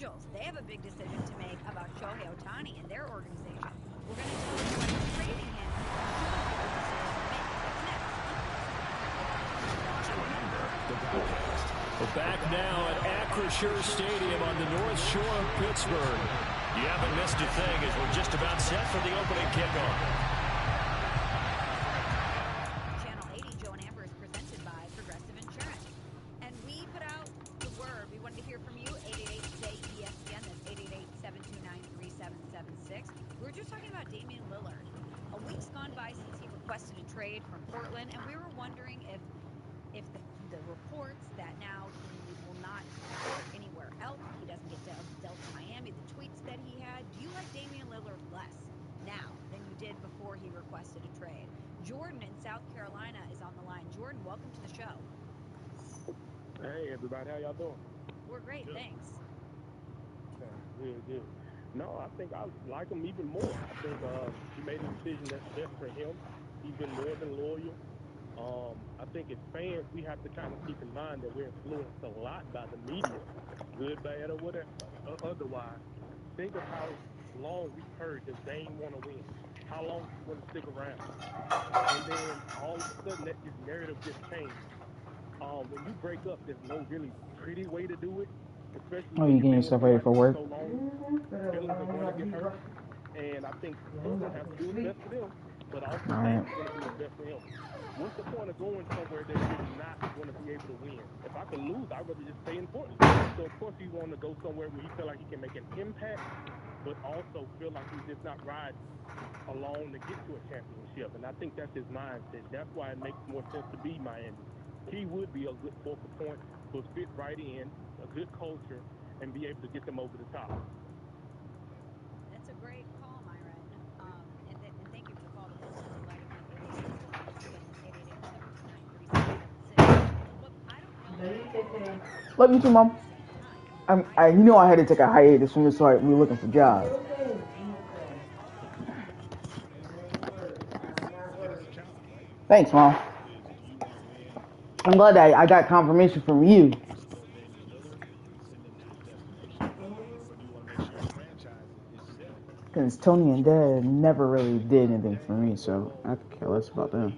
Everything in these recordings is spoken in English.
officials, they have a big decision to make about Shohei Ohtani and their organization. We're going to tell you what's trading him. We're back now at Acrisure Stadium on the North Shore of Pittsburgh. You haven't missed a thing as we're just about set for the opening kickoff. Channel 80, Joe and Amber is presented by Progressive Insurance. And we put out the word. We wanted to hear from you. 888-SAY-ESPN. That's 888-729-3776. We were just talking about Damian Lillard. A week's gone by since he requested a trade from Portland, and we were wondering if the reports that now he will not go anywhere else, he doesn't get dealt to Miami, the tweets that he had, do you like Damian Lillard less now than you did before he requested a trade? Jordan in South Carolina is on the line. Jordan, welcome to the show. Hey, everybody. How y'all doing? We're great, good. Thanks. Okay, good. No, I think I like him even more. I think he made a decision that's best for him. He's been more than loyal. I think as fans, we have to kind of keep in mind that we're influenced a lot by the media, good, bad, or whatever. Otherwise, think of how long we've heard that Dame want to win, how long he's going to stick around. And then all of a sudden, this narrative just changed. When you break up, there's no really pretty way to do it, especially when you getting yourself ready for work. So long, feelings are going to get hurt. And I think Portland has to do what's best for them, but also Dame's going to do what's best for him. What's the point of going somewhere that you're not going to be able to win? If I could lose, I'd rather just stay in Portland. So, of course, he want to go somewhere where he feel like he can make an impact, but also feel like he's just not riding alone to get to a championship. And I think that's his mindset. That's why it makes more sense to be Miami. He would be a good focal point, would fit right in, a good culture, and be able to get them over the top. That's a great call, Myron. And thank you for the call. Love you too, Mom. You know I had to take a hiatus from this, so we looking for jobs. Thanks, Mom. I'm glad that I got confirmation from you. Because Tony and Dad never really did anything for me, so I could care less about them.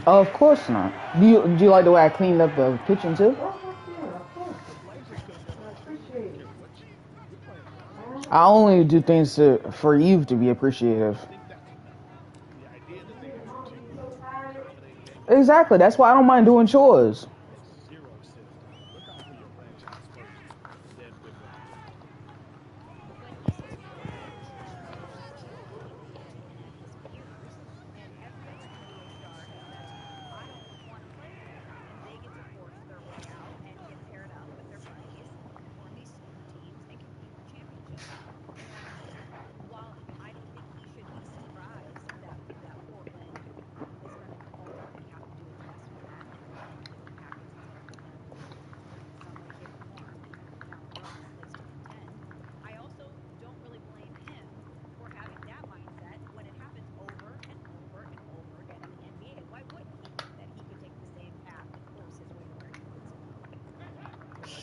Of course not. Do you like the way I cleaned up the kitchen too? I only do things for you to be appreciative. Exactly. That's why I don't mind doing chores.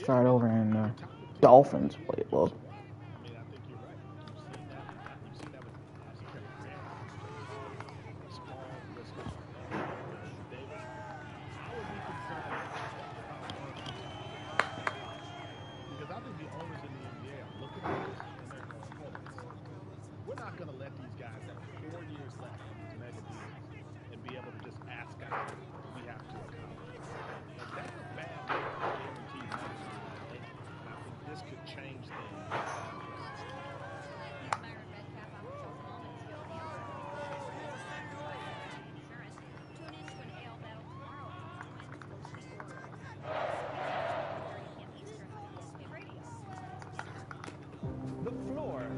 Start over in the Dolphins playbook.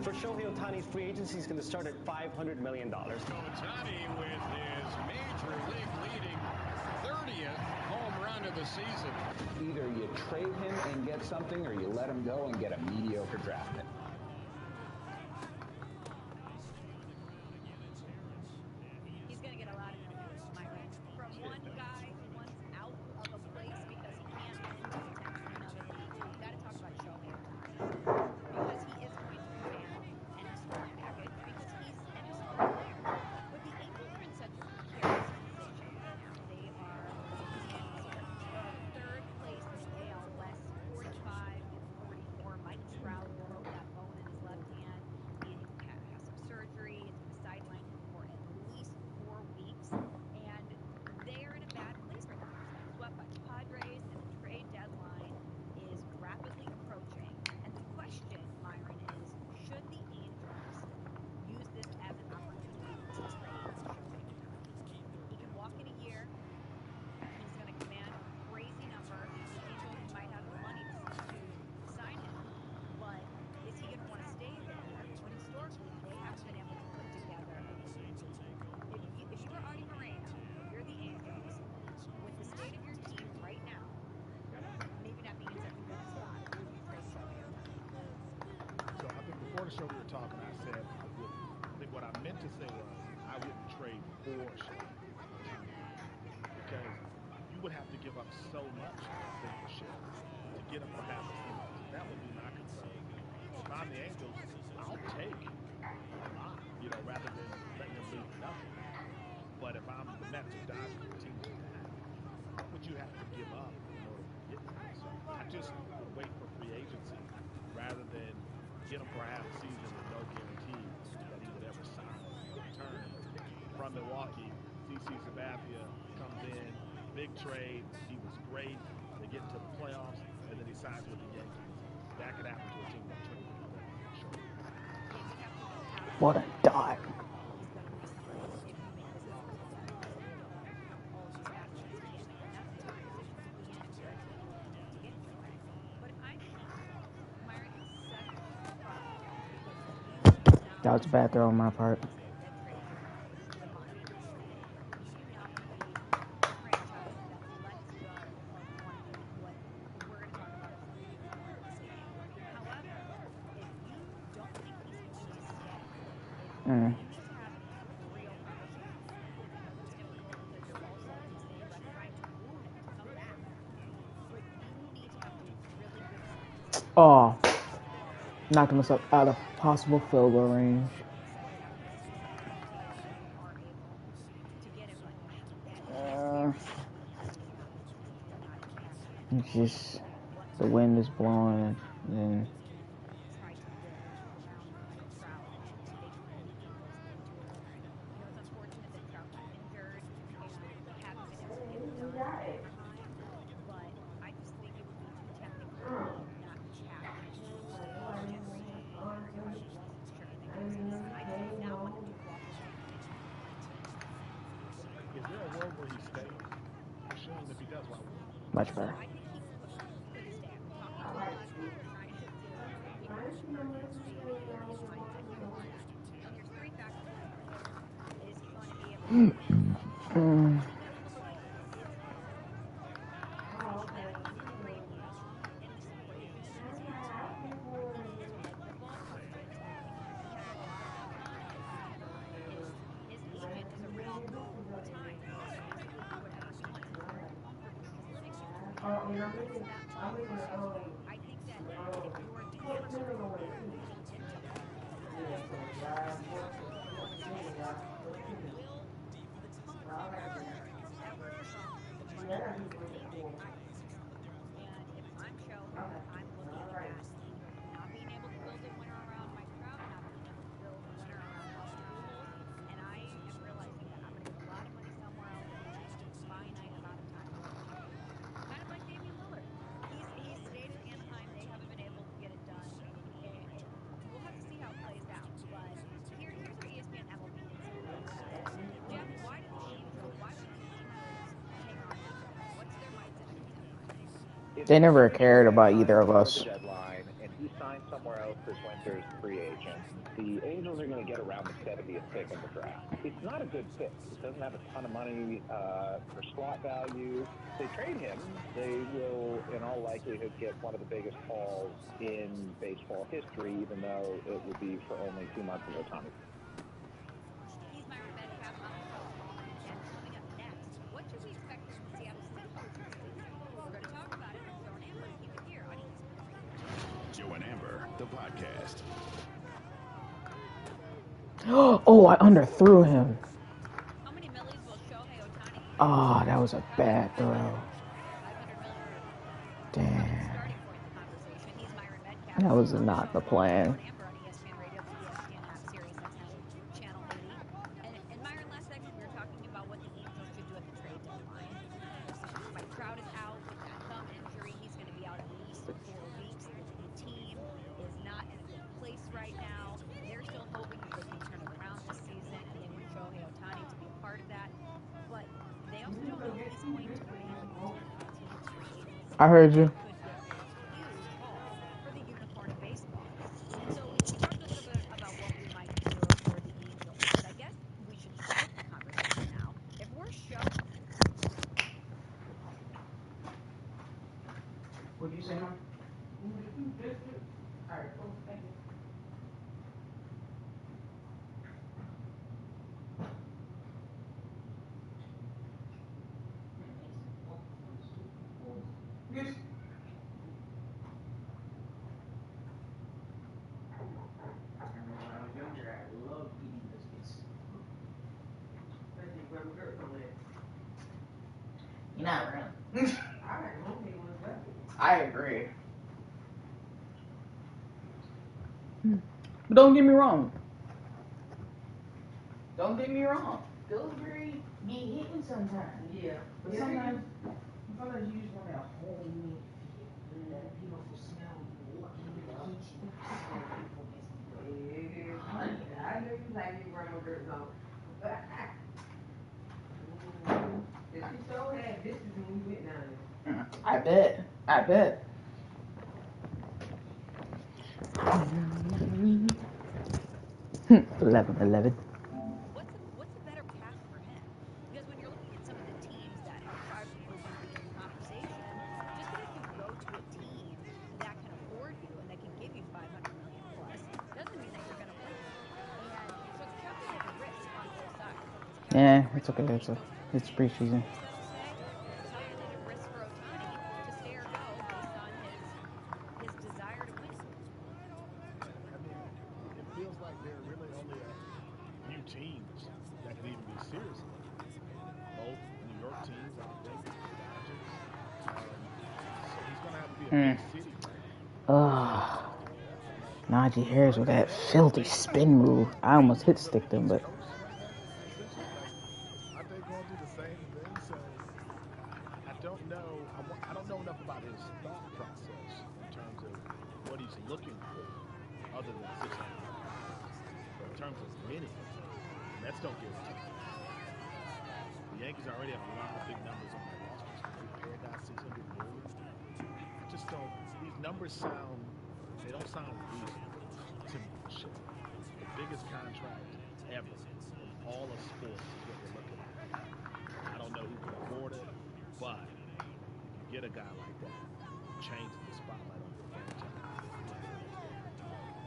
For Shohei Ohtani's free agency is going to start at $500 million. Ohtani with his major the season. Either you trade him and get something, or you let him go and get a mediocre draft pick. He's going to get a lot of milk, Myron, from one guy who wants out of a place because he can't win to attempt from another league. We've got to talk about Shohei Ohtani because he is going to command an historic package because he's an historic player. But the Angels are in such a precarious position right now. They are in third place in the AL West, 45-44. Mike Trout broke that bone in his left hand. He has some surgery. It's going to sideline him for at least 4 weeks. And they are in a bad place right now. Swept by the Padres, and the trade deadline is rapidly approaching. And the question, Myron, is should the Angels use this as an opportunity to trade Shohei Ohtani? He can walk in a year. He's going to command a crazy number. The Angels might have the money to sign him, but is he going to want to stay there when historically they haven't been able to put together a team? If you are Artie Moreno, if you're the Angels, with the state of your team right now, maybe not being in such a good spot, would you trade Shohei Ohtani? So I think before the show we were talking, I said I wouldn't. I think what I meant to say was I wouldn't trade for Shohei because you would have to give up so much, I think, for Shohei to get him for half a season. That would be my concern. If I'm the Angels, I'll take a lot, rather than letting him leave nothing. But if I'm the Mets or Dodgers or teams like that, what would you have to give up in order to get him? So I just would wait for free agency rather than get him for half a season with no guarantee that he would ever sign or return from Milwaukee. CC Sabathia comes in, big trade. He was great. They get into the playoffs, and then he signs with the Yankees. That could happen to a team that traded him. Sure. What a dot. That was a bad throw on my part. Oh, knocked myself out of possible field goal range. It's just the wind is blowing and much better. They never cared about either of us. Deadline, and he signed somewhere else Chris Winter's free agent. The Angels are going to get around the 70th pick in the draft. It's not a good pick. It doesn't have a ton of money for slot value. If they trade him, they will, in all likelihood, get one of the biggest hauls in baseball history, even though it would be for only 2 months of Ohtani. He's Myron Medcalf on the show. And coming up next, what do we expect from the Seattle Seahawks this season? We're going to talk about it with Joe and Amber. Keep it here on ESPN Radio. Joe and Amber, the podcast. Oh, I underthrew him. How many millies will Shohei Ohtani? Oh, that was a bad throw. 500 million. Damn. Starting point in the conversation. He's Myron Medcalf. That was not the plan. Joe and Amber on ESPN Radio, the ESPN app, Sirius XM, Channel 80. And Myron, last segment we were talking about what the Angels should do at the trade deadline. Mike Trout is out with that thumb injury. He's going to be out at least 4 weeks. The team is not in a good place right now. They're still hoping that they can turn it around this season, and they want Shohei Ohtani to be a part of that. But they also don't know if he's going to remain with the team. I heard you. Could get a huge haul for the unicorn of baseball. So we talked a little bit about what we might do for the Angels, but I guess we should flip the conversation now. If we're What did you say, Mom? All right, cool. Thank you. Yes. I remember when I was younger, I loved eating biscuits. You're not really. I agree. But don't get me wrong. Don't get me wrong. Pillsbury get hitting sometimes. Yeah. But sometimes you just want that homemade feel. That beautiful smell you walk in the kitchen. I know you like your grandma dirt though. She so had biscuits when we went down there. I bet. 11. what's a better path for him? Because when you're looking at some of the teams that have tried to move him in the conversation, just because you go to a team that can afford you and that can give you 500 million plus doesn't mean that you're going to win. And so it's calculated risk on both sides. Yeah, it's okay. It's preseason. Calculated risk for Ohtani to stay or go based on his desire to win. I mean, it feels like there are really only a few teams that can even be serious about it. Both New York teams, I think, the Dodgers. So he's going to have to be a big city. Najee Harris with that filthy spin move. I almost hit sticked him, but. I think going through the same thing, so I don't know. I don't know enough about his thought process in terms of what he's looking for, other than 600. But in terms of winning, Mets don't guarantee. The Yankees already have a lot of big numbers on their rosters. They paid that 600 million. I just don't. These numbers sound. They don't sound reasonable to me. Shit. The biggest contract ever in all of sports is what we're looking at. I don't know who can afford it, but if you get a guy like that, it changes the spotlight on your franchise.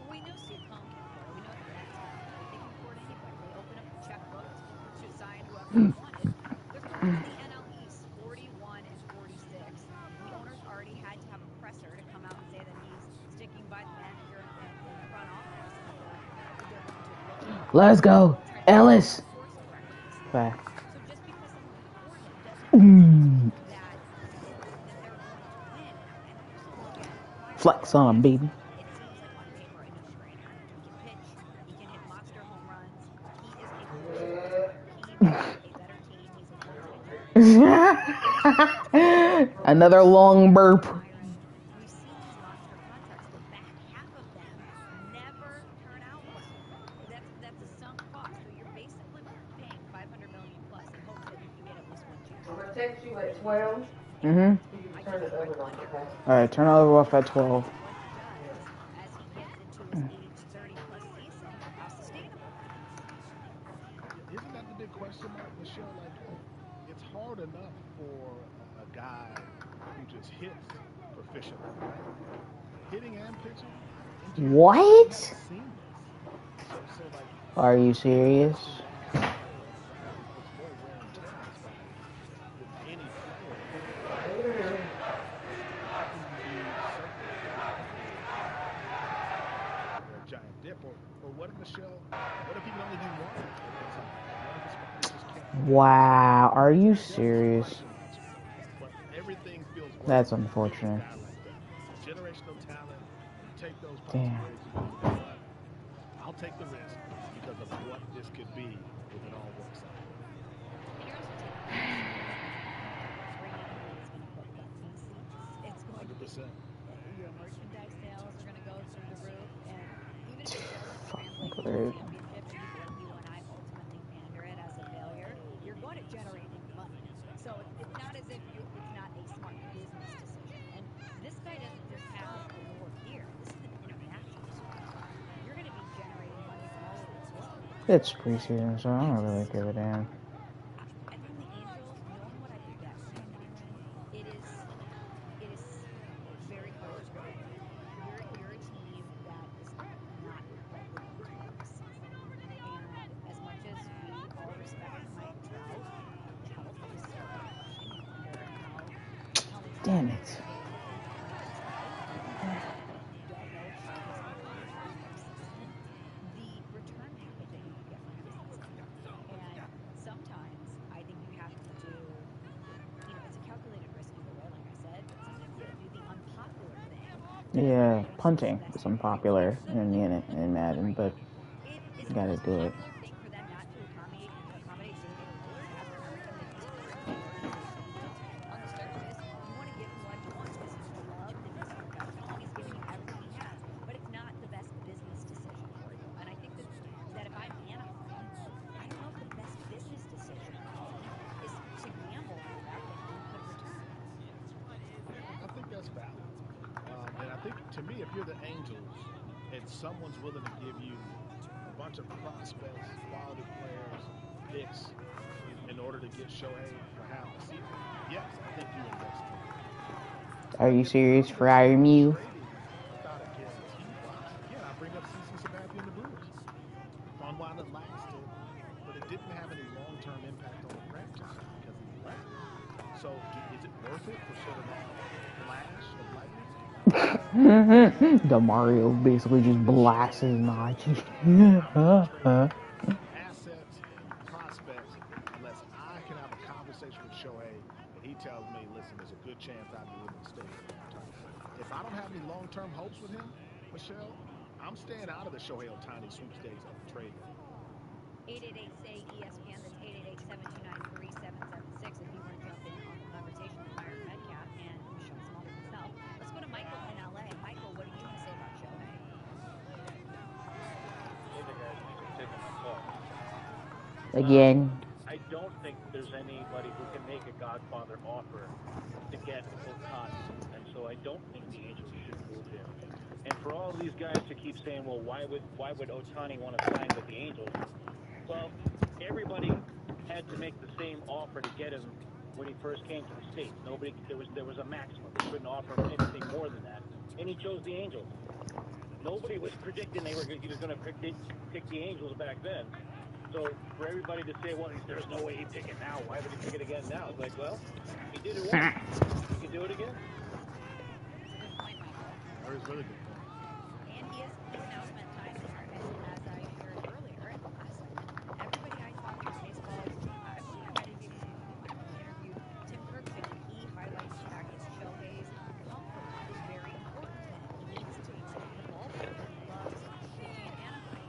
We know Steve Cohen can afford it. We know the Reds can. They can afford anybody. They open up the checkbook to sign whoever they wanted. They're going to the NL East 41 and 46. The owners already had to have a presser to come out and say that he's sticking by the manager and the front office. Let's go, Ellis. Bye. So just because someone can afford him doesn't mean that they're going to win. And I just look at Flex on him, baby. it seems like on paper a no-brainer. He can pitch. He can hit monster home runs. He is a good He's a better team. He's a good Another long burp. We've seen these monster contracts. The back half of them never turn out well. That's a sunk cost. So you're basically paying 500 million plus in hopes that you can get at least one chance. I'm gonna text you at 12. Mm-hmm. You can turn the oven off, okay? All right, turn it over off at 12. What he does as he gets into question mark, Michelle? Like, it's hard enough for a guy who just hits proficiently, right? Hitting and pitching. What? So like, Are you serious? puts more wear and tear on his body than any player. How can you be certain or a giant dip? Or what if Michelle, what if he can only do one at the time? What if his body just can't? Wow, are you serious? But everything feels worse. That's unfortunate. A guy like that. Generational talent, you take those Damn. possibilities, you know what? I'll take the risk because of what this could be if it all works out. It's going to be, 100%. your merchandise sales are going to go through the roof, and even if it doesn't translate to Weird. a championship, and you and I ultimately pander it as a failure, you're going to generate money. So it's not as if it's not a smart business decision. And this guy doesn't just have award here. This is an international superstar. You're going to be generating money from all over the globe. It's preseason, so I don't really give a damn. And from the Angels, knowing what I could get from him, Byron, it is very hard to predict. You're a team that is not likely going to win this season. And as much as we all respect Mike Trout, health is still a question. You wonder how much Damn longer it. he'll be able to perform at this level. You don't know if he's going to return next season. The return package that you can get from him is insane. And sometimes I think you have to do, it's a calculated risk either way, like I said, but sometimes you got to do the unpopular thing. Yeah, punting is unpopular in Madden, but Is you it the gotta most do it. popular thing for them not to accommodate Damian Lillard after everything they've experienced in the organization? On the surface, you want to give him what he wants because he's beloved and he's your best friend and he's giving you everything he has. But it's not the best business decision for you. And I think that if I'm Anaheim, I don't know if the best business decision for me is to gamble on the fact that he could return. I think that's valid. And I think, to me, if you're the Angels and someone's willing to give you a bunch of prospects, quality players, picks in order to get Shohei for half the season, yes, I think you invest in it. Are you serious, Friar Mew? Without a guarantee price. Again, I bring up CeCe Sabathia and the Brewers. Fonweiler lasted, but it didn't have any long-term impact on the franchise because he left. So is it worth it for sort of that flash of lightning? The Mario basically just blasts his Nachi. Assets and prospects, unless I can have a conversation with Shohei and he tells me, listen, there's a good chance I'd be willing to stay here long term. If I don't have any long-term hopes with him, Michelle, I'm staying out of the Shohei Ohtani sweepstakes at the trade deadline. 888-SAY-ESPN, that's 888-729-3776 if you want to jump in on the conversation with Byron Metcalf and Michelle Smallwood himself. Let's go to Michael in LA. Michael, what do you have to say about Shohei? Again. I don't think there's anybody who can make a Godfather offer to get Ohtani, and so I don't think the Angels should move him. And for all these guys to keep saying, well, why would Ohtani want to sign with the Angels? Well, everybody had to make the same offer to get him when he first came to the States. There was a maximum. They couldn't offer him anything more than that, and he chose the Angels. Nobody was predicting he was going to pick the Angels back then. So for everybody to say, well, there's no way he'd pick it now. Why would he pick it again now? It's like, well, he did it once. He can do it again. That's a good point, Michael. That is a really good point. And he has now spent time there, and as I shared earlier in the last segment, everybody I talked to in baseball, I believe I might have even interviewed Tim Kirkman, and he highlights the fact that Shohei's comfort is very important to him. He needs to play the ballpark. He loves pitching in Anaheim.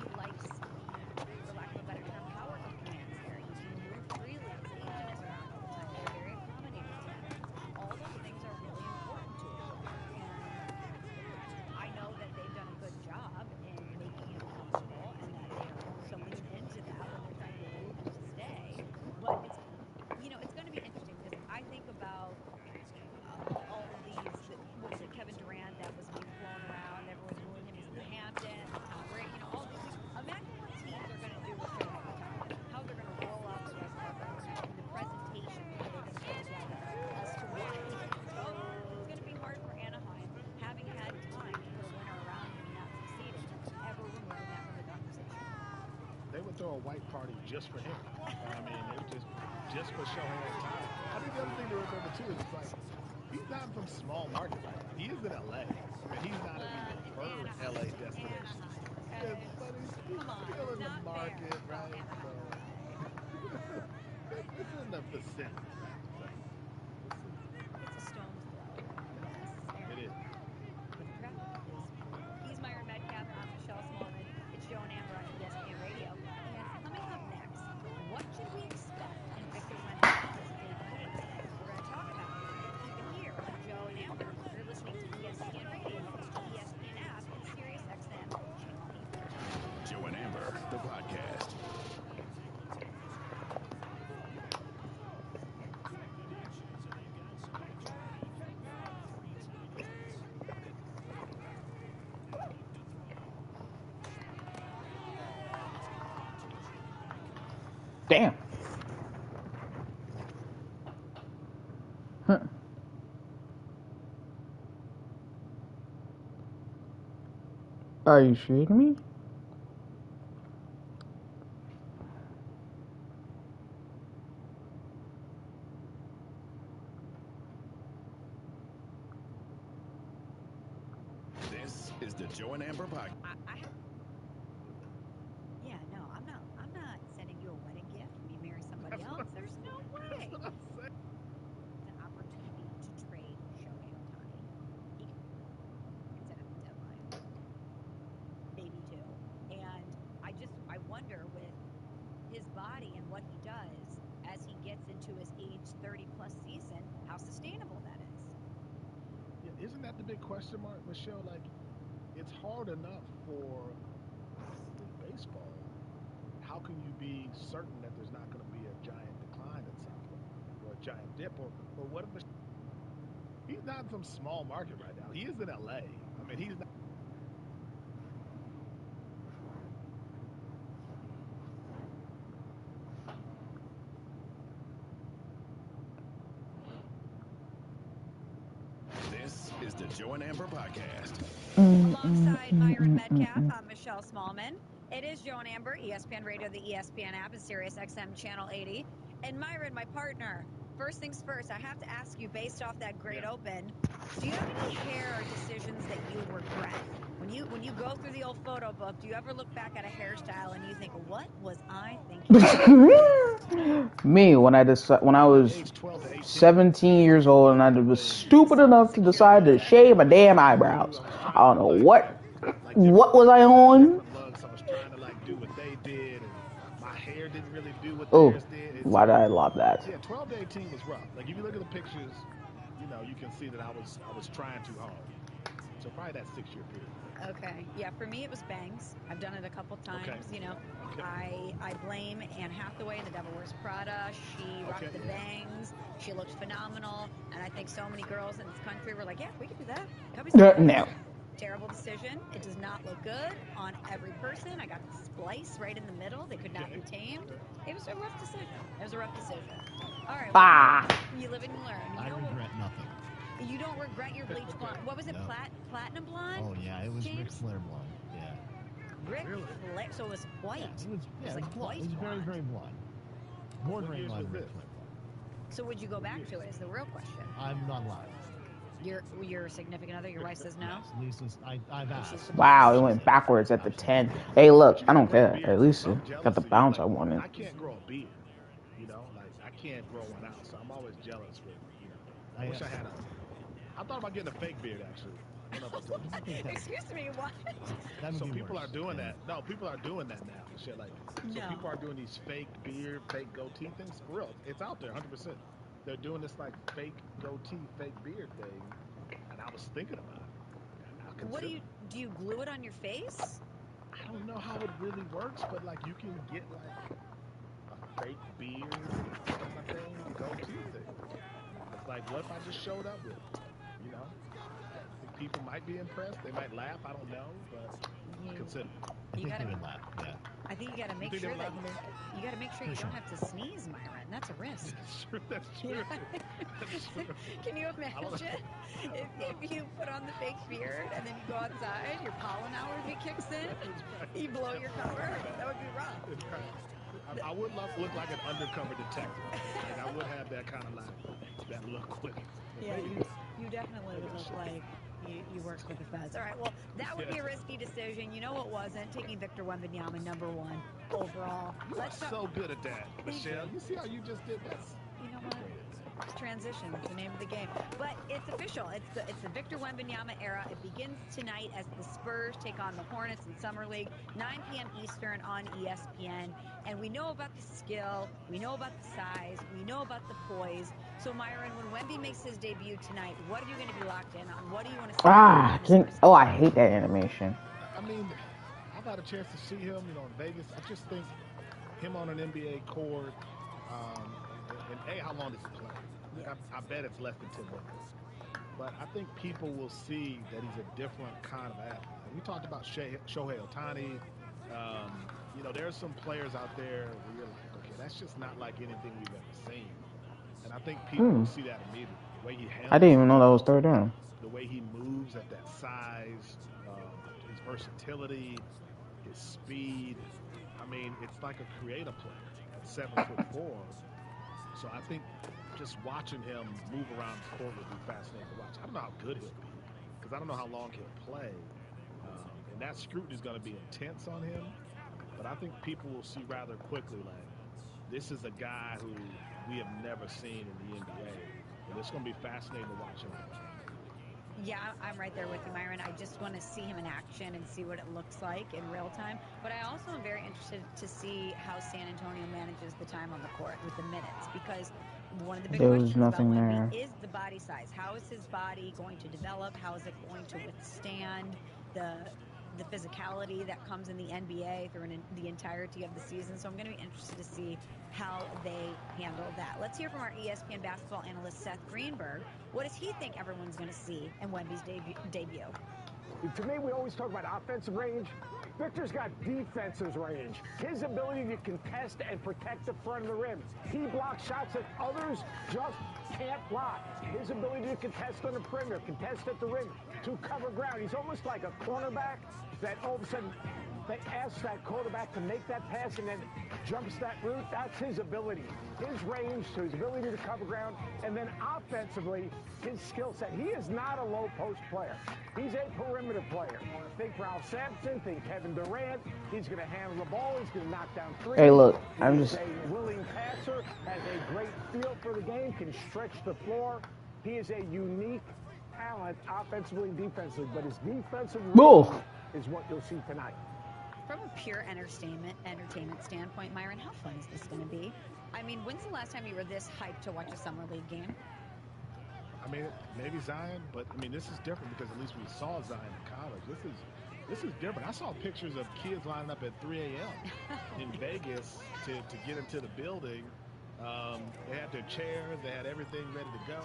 He likes for lack of a better term, power he commands there. He can move freely. His agent is around all the time. They're very accommodating to him. All those things are really important to a player. And would throw a white party just for him. I mean, it was just for Shohei Ohtani. I think the other thing to remember too is it's like he's not in some small market right now. He is in LA. I mean, he's not in the preferred LA destination. Yeah, but he's still in the market, right? So it's in the vicinity, right? So we'll see. It's a stone's throw. It is. He's Myron Medcalf. I'm Michelle Smallman. It's Joe and Amber on ESPN Radio. And coming up next, what should we expect in Victor Wembanyama's debut? We're going to talk about it. Keep it here on Joe and Amber. You're listening to ESPN Radio, the ESPN app, and SiriusXM Channel 8. Joe and Amber, the podcast. Damn. Huh. Are you shitting me? This is the Joe and Amber podcast. Yeah, no, I'm not sending you a wedding gift. Me marry somebody else. There's no way. An opportunity to trade Shohei Ohtani. He can set at the deadline. Maybe too. And I wonder with his body and what he does as he gets into his age 30 plus season, how sustainable that is. Yeah, isn't that the big question mark, Michelle? Like, it's hard enough for baseball. How can you be certain that there's not going to be a giant decline at some point, or a giant dip, or what if he's not in some small market right now? He is in LA. I mean, he's not. This is the Joe and Amber podcast. Alongside Myron Medcalf, I'm Michelle Smallman. It is Joe and Amber, ESPN Radio, the ESPN app, and SiriusXM Channel 80. And Myron, my partner, first things first, I have to ask you, based off that great open, do you have any hair decisions that you regret? When you go through the old photo book, do you ever look back at a hairstyle and you think, what was I thinking? Me, when I was 17 years old and I was stupid enough to decide to shave my damn eyebrows. I don't know what was I on? I was trying to like do what they did, and my hair didn't really do what Oh, theirs did. why did I love that? Yeah, 12 to 18 was rough. Like if you look at the pictures, you know, you can see that I was trying too hard. So probably that 6-year period. Okay. Yeah, for me it was bangs. I've done it a couple times. Okay. You know, Okay. I blame Anne Hathaway in The Devil Wears Prada. She rocked the bangs. She looked phenomenal. And I think so many girls in this country were like, yeah, we can do that. No. Terrible decision. It does not look good on every person. I got the splice right in the middle. They could not be tamed. It was a rough decision. All right. You live and you learn. I regret nothing. You don't regret your bleach blonde. What was it? No. Platinum blonde? Oh yeah, it was James? Ric Flair blonde. Yeah. Ric Flair. So it was white. Yeah, it was like blonde. It was very, very blonde. Bordering on Ric Flair blonde. So would you go back to it? Is the real question. I'm not allowed. Your significant other, your wife says no? Yes, Lisa's, I've asked. Wow, it went backwards at the 10. Hey, look, I don't care. At least it got the bounce I wanted. I can't grow a beard, you know, like I can't grow one out, so I'm always jealous with, you know. I wish I had I thought about getting a fake beard actually. I don't know if I told you. Excuse me, what? So people are doing that. No, people are doing that now. Shit, like, so people are doing these fake beard, fake goatee things. For real, it's out there, 100%. They're doing this like fake goatee, fake beard thing, and I was thinking about it. What do you glue it on your face? I don't know how it really works, but like you can get like a fake beard thing, goatee thing. It's like, what if I just showed up with it? You know, I think people might be impressed. They might laugh. I don't know, but consider. I think they would laugh. Yeah. I think you got to make sure that you got to make sure you don't have to sneeze, Myron. That's a risk. That's true. That's true. Can you imagine if you put on the fake beard and then you go outside, your pollen allergy kicks in, you blow your cover? That would be rough. I would look like an undercover detective. Like I would have that kind of that look with me. Yeah, you definitely would look like you work for the feds. All right, well, that would be a risky decision. You know what wasn't? Taking Victor Wembanyama #1 overall. Let's so good at that, Michelle. You see how you just did that? You know what? Transition, it's the name of the game. But it's official. It's the Victor Wembanyama era. It begins tonight as the Spurs take on the Hornets in Summer League, 9 p.m. Eastern on ESPN. And we know about the skill, we know about the size, we know about the poise. So Myron, when Wemby makes his debut tonight, what are you going to be locked in on? What do you want to see? I hate that animation. I mean, I've had a chance to see him, in Vegas. I just think him on an NBA court, and how long does he play? I bet it's less than 10 minutes. But I think people will see that he's a different kind of athlete. We talked about Shohei Ohtani. There's some players out there where you're like, okay, that's just not like anything we've ever seen. And I think people will see that immediately. The way he handles I didn't even know that was third down. The way he moves at that size, his versatility, his speed. I mean, it's like a creative player at 7'4". So I think just watching him move around the court would be fascinating to watch. I don't know how good he'll be because I don't know how long he'll play. And that scrutiny is going to be intense on him. But I think people will see rather quickly, like, this is a guy who we have never seen in the NBA. And it's going to be fascinating to watch him. Yeah, I'm right there with you, Myron. I just want to see him in action and see what it looks like in real time. But I also am very interested to see how San Antonio manages the time on the court with the minutes, because one of the big questions about Wemby is the body size. How is his body going to develop? How is it going to withstand the physicality that comes in the NBA through the entirety of the season? So I'm going to be interested to see how they handle that. Let's hear from our ESPN basketball analyst, Seth Greenberg. What does he think everyone's going to see in Wemby's debut? To me, we always talk about offensive range. Victor's got defensive range. His ability to contest and protect the front of the rim. He blocks shots that others just can't block. His ability to contest on the perimeter, contest at the rim, to cover ground. He's almost like a cornerback that all of a sudden they ask that quarterback to make that pass and then jumps that route. That's his ability. His range, so his ability to cover ground, and then offensively, his skill set. He is not a low post player. He's a perimeter player. Think Ralph Sampson, think Kevin Durant. He's going to handle the ball. He's going to knock down threes. Hey, look, He's a willing passer, has a great feel for the game, can stretch the floor. He is a unique talent offensively and defensively, but his defensive range is what you'll see tonight. From a pure entertainment standpoint, Myron, how fun is this going to be? I mean, when's the last time you were this hyped to watch a Summer League game? I mean, maybe Zion, but I mean, this is different because at least we saw Zion in college. This is different. I saw pictures of kids lining up at 3 a.m. in Vegas to get into the building. They had their chairs, they had everything ready to go.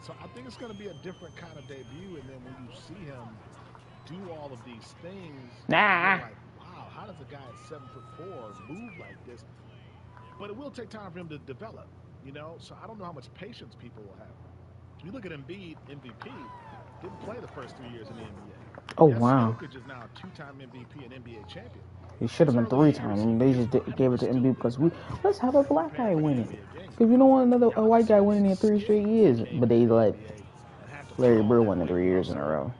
So I think it's going to be a different kind of debut. And then when you see him do all of these things, you're like, wow, how does a guy at 7'4" move like this? But it will take time for him to develop, So I don't know how much patience people will have. You look at Embiid, MVP, didn't play the first 3 years in the NBA. Oh, wow. Jokic is now a 2-time MVP and NBA champion. He should have been 3 times. They just gave it to Embiid because let's have a black guy win it. Because you don't want a white guy winning in 3 straight years. But they let Larry Bird win it 3 years in a row.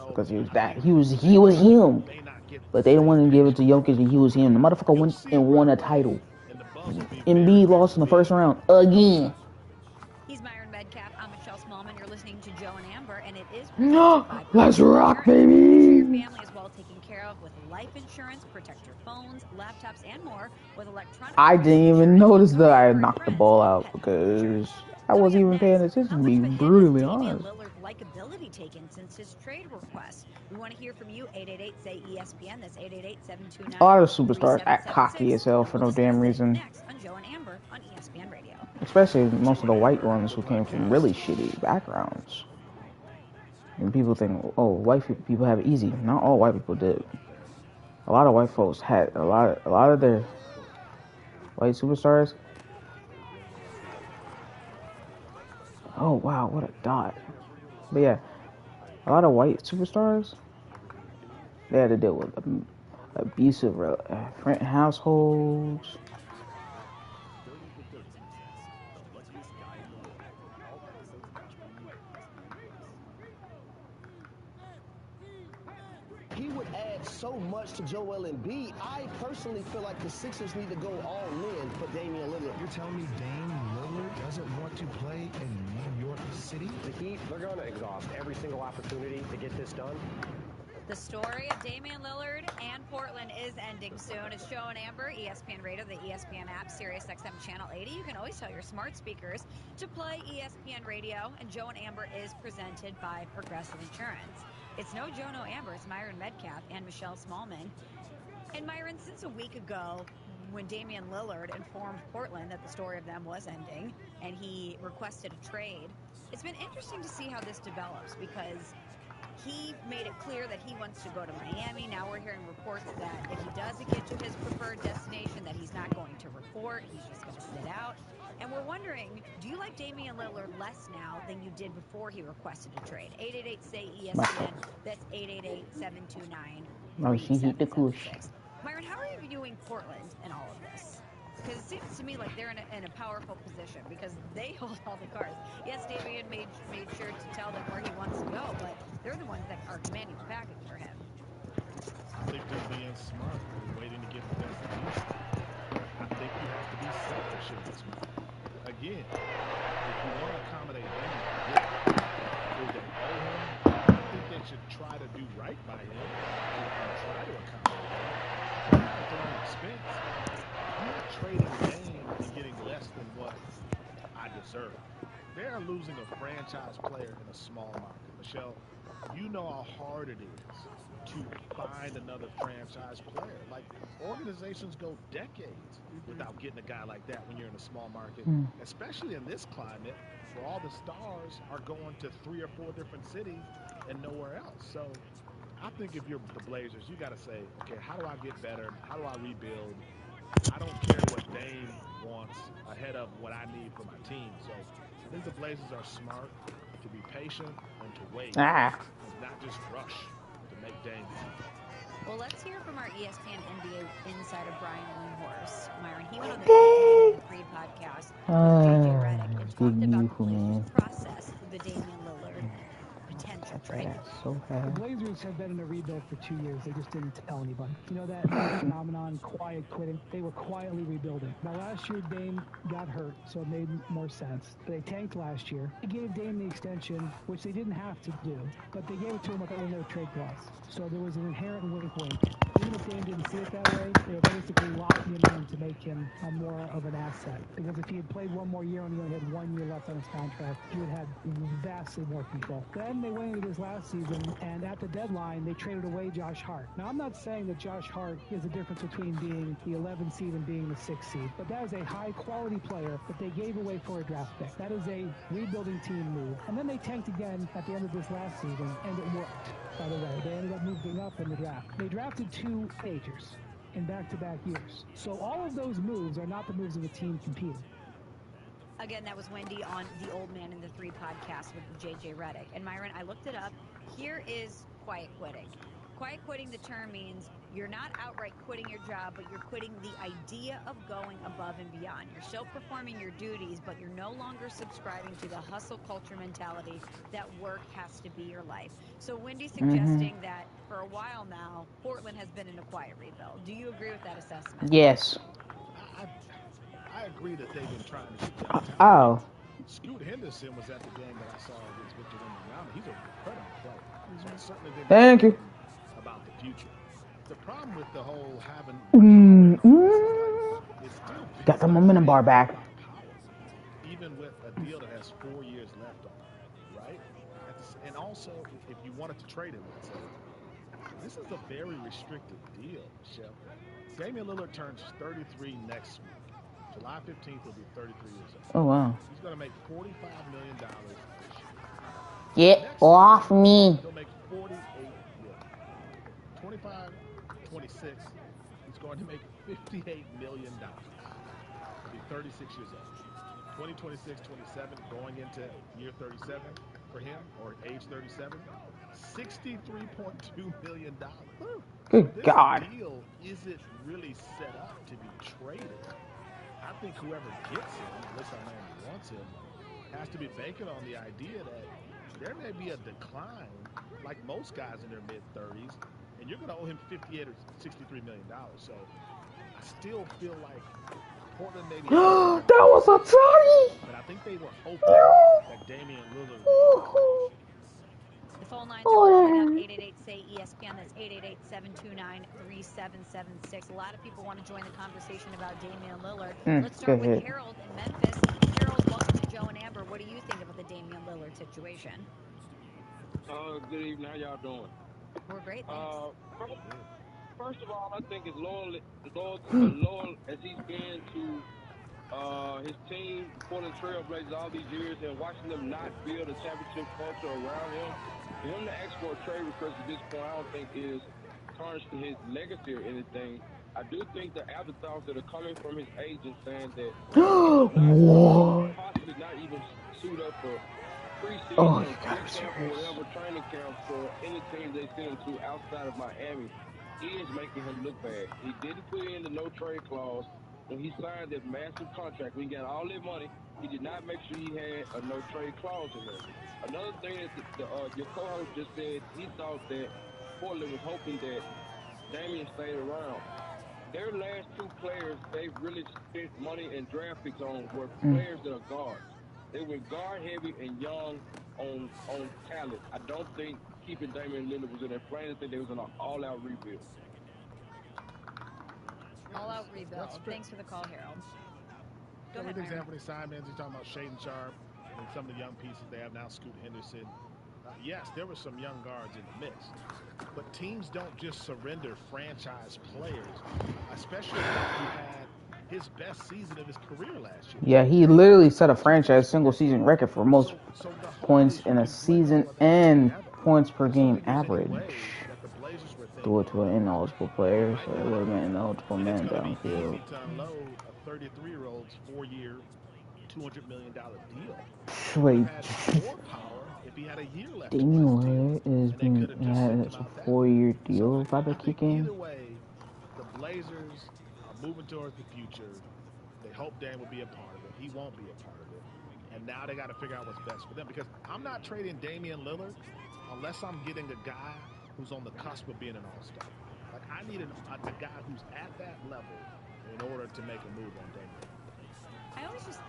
Because he was him. But they didn't want to give it to Jokic and he was him. The motherfucker went and won a title. Embiid lost in the first round again. He's Myron Medcalf. I'm Michelle Smallman. You're listening to Joe and Amber, and it is let's rock, baby. Your family is well taken care of with life insurance. Protect your phones, laptops, and more with electronic. I didn't even notice that I knocked the ball out because I wasn't even paying attention, to be brutally honest. Likability taken since his trade request. We want to hear from you. 888-SAY-ESPN. That's 888-729. A lot of superstars act cocky as hell for no damn reason. Next on Joe and Amber on ESPN Radio. Especially most of the white ones who came from really shitty backgrounds. And people think, oh, white people have it easy. Not all white people did. A lot of white folks had a lot of their white superstars. Oh wow, what a dot! But yeah, a lot of white superstars. They had to deal with abusive friend households. He would add so much to Joel Embiid. I personally feel like the Sixers need to go all in for Damian Lillard. You're telling me Dame Lillard doesn't want to play in New York City? The Heat, they're going to exhaust every single opportunity to get this done. The story of Damian Lillard and Portland is ending soon. It's Joe and Amber, ESPN Radio, the ESPN app, SiriusXM Channel 80. You can always tell your smart speakers to play ESPN Radio, and Joe and Amber is presented by Progressive Insurance. It's no Joe, no Amber. It's Myron Metcalf and Michelle Smallman. And Myron, since a week ago, when Damian Lillard informed Portland that the story of them was ending and he requested a trade, it's been interesting to see how this develops because he made it clear that he wants to go to Miami. Now we're hearing reports that if he doesn't get to his preferred destination, that he's not going to report. He's just going to sit out. And we're wondering, do you like Damian Lillard less now than you did before he requested a trade? 888-SAY-ESPN. That's 888-729-3776. Oh, she hit the kush. Myron, how are you viewing Portland in all of this? Because it seems to me like they're in a powerful position because they hold all the cards. Yes, Damian made sure to tell them where he wants to go, but they're the ones that are commanding the package for him. I think they're being smart. They're waiting to get the best of these. I think you have to be selfish in this one. Again, if you want to accommodate them, if they owe him, I think they should try to do right by him and try to accommodate him at their own expense. I'm not trading Dame and getting less than what I deserve. They're losing a franchise player in a small market. Michelle, you know how hard it is to find another franchise player. Like, organizations go decades without getting a guy like that when you're in a small market, especially in this climate where all the stars are going to 3 or 4 different cities and nowhere else. So I think if you're the Blazers, you got to say, okay, how do I get better? How do I rebuild? I don't care what Dame wants ahead of what I need for my team. So I think the Blazers are smart to be patient and to wait and not just rush to make Dame. Well, let's hear from our ESPN NBA insider, Brian Windhorst. Myron, he went on the 3 podcast with JJ Redick and talked about the Blazers' process with the Damian Lillard potential trade. The Blazers have been in a rebuild for 2 years. They just didn't tell anybody. You know that phenomenon, quiet quitting? They were quietly rebuilding. Now, last year, Dame got hurt, so it made more sense. They tanked last year. They gave Dame the extension, which they didn't have to do, but they gave it to him with no trade clause. So there was an inherent wink-wink. Even if Dame didn't see it that way, they were basically locking him in to make him more of an asset. Because if he had played one more year and he only had 1 year left on his contract, he would have vastly more control. Then they went into this last season, and at the deadline, they traded away Josh Hart. Now, I'm not saying that Josh Hart is the difference between being the 11th seed and being the 6th seed, but that is a high-quality player that they gave away for a draft pick. That is a rebuilding team move. And then they tanked again at the end of this last season, and it worked, by the way. They ended up moving up in the draft. They drafted 2 majors in back-to-back years. So all of those moves are not the moves of a team competing. Again, that was Wendy on the Old Man in the 3 podcast with JJ Redick. And Myron, I looked it up. Here is quiet quitting. Quiet quitting, the term means you're not outright quitting your job, but you're quitting the idea of going above and beyond. You're still performing your duties, but you're no longer subscribing to the hustle culture mentality that work has to be your life. So Wendy's suggesting that for a while now, Portland has been in a quiet rebuild. Do you agree with that assessment? Yes. I agree that they've been trying to get young talent. Scoot Henderson was at the game that I saw against Victor Wembanyama. He's an incredible player. He's certainly been about the future. The problem with the whole having it's still got the momentum bar back. Even with a deal that has 4 years left on it, right? And also, if you wanted to trade him, let's say, this is a very restricted deal, Michelle. Damian Lillard turns 33 next week. July 15th will be 33 years old. Oh, wow. He's going to make $45 million this year. Get off me. He'll make 48 million. 25, 2026, he's going to make $58 million. He'll be 36 years old. 2026, 27, going into year 37 for him, or age 37, $63.2 million. Good This God. deal isn't really set up to be traded. I think whoever gets him, unless Miami wants him, has to be banking on the idea that there may be a decline, like most guys in their mid-30s, and you're going to owe him $58 or $63 million. So I still feel like Portland maybe has That was a toddy. but I think they were hoping that Damian Lillard would. The phone lines are blowing up. 888-SAY-ESPN. That's 888-729-3776. A lot of people want to join the conversation about Damian Lillard. Let's start with Harold in Memphis. Harold, welcome to Joe and Amber. What do you think about the Damian Lillard situation? Good evening. How y'all doing? We're great, thanks. First of all, I think as loyal as he's been to his team, Portland Trail Blazers, all these years, and watching them not build a championship culture around him, for him to ask for a trade request at this point, I don't think is tarnishing his legacy or anything. I do think the afterthoughts that are coming from his agent saying that possibly not even suit up for preseason or camp or whatever training camps for any team they send him to outside of Miami is making him look bad. He didn't put in the no trade clause when he signed that massive contract. When he got all that money, he did not make sure he had a no trade clause in there. Another thing is your co-host just said he thought that Portland was hoping that Damian stayed around. Their last two players they've really spent money and draft picks on were players that are guards. They went guard heavy and young on talent. I don't think keeping Damian Lillard was in their plan. I think they was in an all-out rebuild. All-out rebuild. Thanks for the call, Harold. Go ahead, Everything's Anthony Simons. He's talking about Shaedon Sharp and some of the young pieces they have now. Scoot Henderson. Yes, there were some young guards in the mix, but teams don't just surrender franchise players, especially when you had his best season of his career last year. Yeah, he literally set a franchise single-season record for most points in a season and points per game average. Do it to an ineligible player, so it would have been ineligible man downfield. Easy to unload a 33-year-old's 4-year, $200 million deal. Wait, More power if he had a year left. Damian Lillard is being had a 4-year deal about to kick in. Either way, the Blazers are moving towards the future. They hope Dan will be a part of it. He won't be a part of it. And now they got to figure out what's best for them, because I'm not trading Damian Lillard unless I'm getting a guy who's on the cusp of being an all-star. Like, I need a guy who's at that level in order to make a move on Damian. I always just,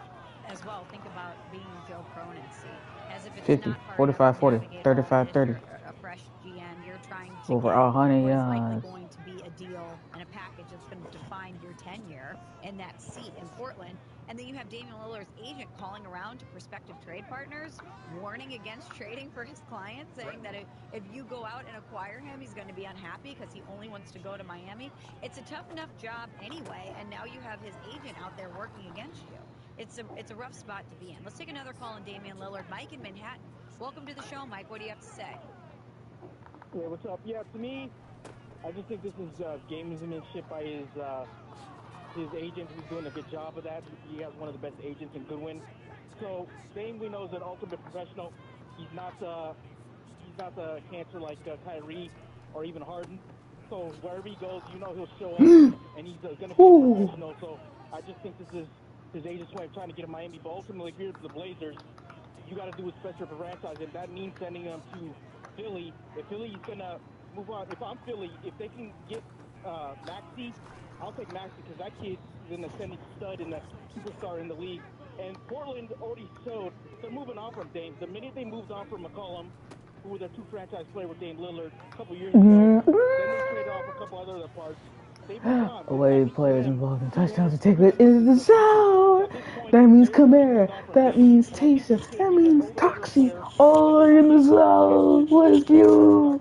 as well, think about being Joe Cronin's seat, as if it's 50, not hard 45-40, 35-30. A fresh GM, you're trying to Over get 100 what's yards. likely going to be a deal and a package that's going to define your tenure in that seat in Portland. And then you have Damian Lillard's agent calling around to prospective trade partners, warning against trading for his clients, saying that if you go out and acquire him, he's going to be unhappy because he only wants to go to Miami. It's a tough enough job anyway, and now you have his agent out there working against you. It's a rough spot to be in. Let's take another call on Damian Lillard. Mike in Manhattan. Welcome to the show, Mike. What do you have to say? Yeah, what's up? Yeah, to me, I just think this is gamesmanship by his agent, who's doing a good job of that. He has one of the best agents in Goodwin. So Dame, we know, is an ultimate professional. He's not the cancer like Kyrie or even Harden. So wherever he goes, you know he'll show up, and he's going to be a professional. So I just think this is his agent's way of trying to get a Miami. But ultimately, if you're the Blazers, you got to do what's best for the franchise, and that means sending them to Philly. If Philly's going to move on, if I'm Philly, if they can get Maxey, I'll take Maxey, because that kid is an ascending stud and a superstar in the league. And Portland already showed they're moving on from Dame. The minute they moved on from McCollum, who were their two franchise players with Dame Lillard a couple years ago, then they traded off a couple other parts. Away players involved in touchdowns to take it into the zone. That means Kamara. That means Taysom. That means Toxie. All in the zone. Let's go.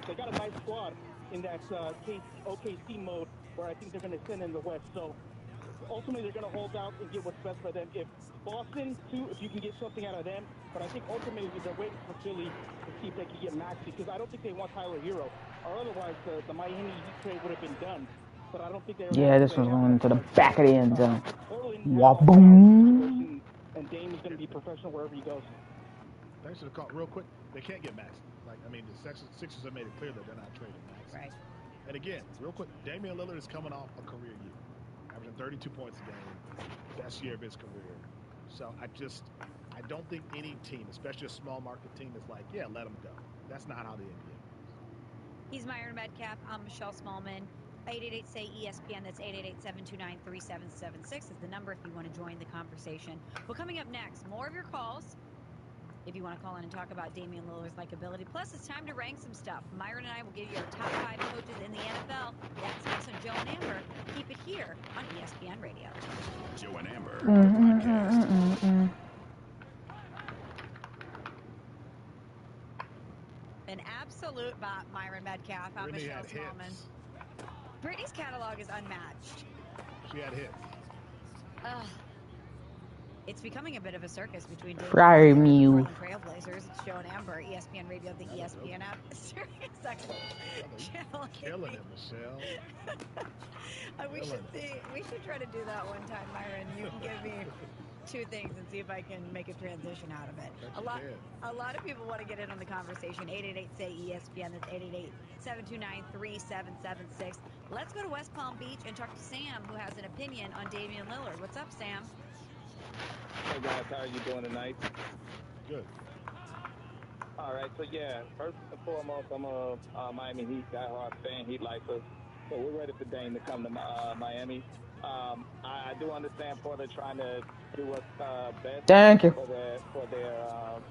They got a nice squad in that OKC mode where I think they're going to send in the West. So ultimately they're going to hold out and get what's best for them. If Boston, too, if you can get something out of them, but I think ultimately they're waiting for Philly to see if they can get Maxey, because I don't think they want Tyler Hero, or otherwise the Miami Heat trade would have been done. But I don't think they were. Yeah, this was going to the back of the end zone. Boom. And Dame is going to be professional wherever he goes. Thanks for the call. Real quick, they can't get Maxey. Like, I mean, the Sixers have made it clear that they're not trading Maxey. Right. And again, real quick, Damian Lillard is coming off a career year, averaging 32 points a game, best year of his career. So I don't think any team, especially a small market team, is like, yeah, let him go. That's not how the NBA works. He's Myron Metcalf. I'm Michelle Smallman. 888-SAY-ESPN. That's 888-729-3776 is the number if you want to join the conversation. Well, coming up next, more of your calls. If you want to call in and talk about Damian Lillard's likability. Plus, it's time to rank some stuff. Myron and I will give you our top 5 coaches in the NFL. That's next on Joe and Amber. Keep it here on ESPN Radio. Joe and Amber, the podcast. An absolute bot, Myron Metcalf. I'm Michelle Smallman. Brittany's catalog is unmatched. She had hits. It's becoming a bit of a circus between Friar and the Mew. Portland Trailblazers. It's Joe and Amber, ESPN Radio, the ESPN app. Channel Killing it, Michelle. We should try to do that one time, Myron. You can give me 2 things and see if I can make a transition out of it. A lot of people want to get in on the conversation. 888-SAY-ESPN. That's 888-729-3776. Let's go to West Palm Beach and talk to Sam, who has an opinion on Damian Lillard. What's up, Sam? Hey guys, how are you doing tonight? Good. All right, so yeah, first and foremost, I'm a Miami Heat diehard fan, Heat lifer. So we're ready for Dame to come to Miami. I do understand Portland trying to do what's best Thank you. for their